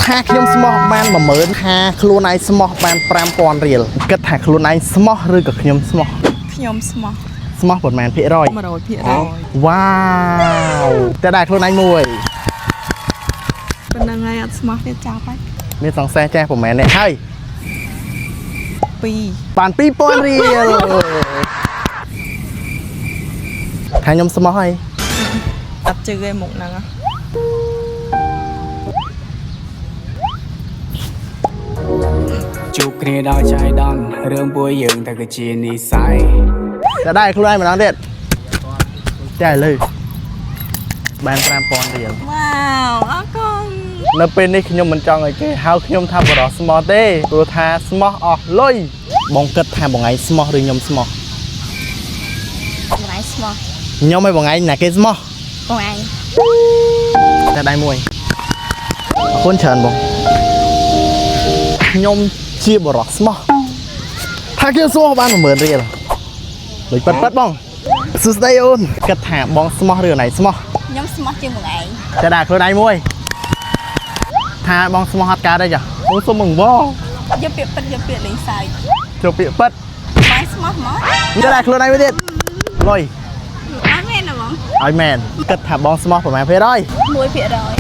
ថាខ្ញុំស្មោះបាន10000ថាខ្លួនឯងស្មោះបាន5000រៀលគិតថាខ្លួនឯងស្មោះឬក៏ខ្ញុំស្មោះខ្ញុំស្មោះស្មោះប៉ុន្មានភាគរយ 100% វ៉ាវតែដែរខ្លួនឯងមួយ ប៉ុណ្ណឹងហើយអត់ស្មោះទេចាប់ហើយ មានសង្សេះចាស់ប្រហែលនេះហើយ 2 បាន2000រៀលថាខ្ញុំស្មោះហើយ អត់ជឿឯមុខហ្នឹង ជួបគ្នាដល់ចៃដន្យរឿងពួកយើងតែគឺជានិស្ស័យ តែដែរខ្លួនឯងម្ដងទៀតតែឥឡូវបាន5000រៀល វ៉ាវអរគុណ នៅពេលនេះខ្ញុំមិនចង់ឲ្យគេហៅខ្ញុំថាបរិសុទ្ធស្មោះទេព្រោះថាស្មោះអស់លុយបងគិតថាបងឯងស្មោះឬខ្ញុំស្មោះ បងឯងស្មោះ ខ្ញុំឲ្យបងឯងណាគេស្មោះ បងឯង តែដៃមួយអរគុណច្រើនបងខ្ញុំជាបរិសុទ្ធស្មោះថាខ្ញុំស្មោះបាន10000រៀលលុយប៉ិតបងសួស្ដីអូនគិតថាបងស្មោះឬណៃស្មោះ ខ្ញុំស្មោះជាងបងឯង តែដាក់ខ្លួនឯងមួយថាបងស្មោះអត់កើតទេចាបងសុំមកបង យកពាក្យពិតយកពាក្យលេងសើច ចូលពាក្យប៉ិត បងស្មោះហ្មង តែដាក់ខ្លួនឯងមួយទៀតលុយ អត់មែនណាបង ឲ្យមែនគិតថាបងស្មោះប្រហែលភាគរយ 1%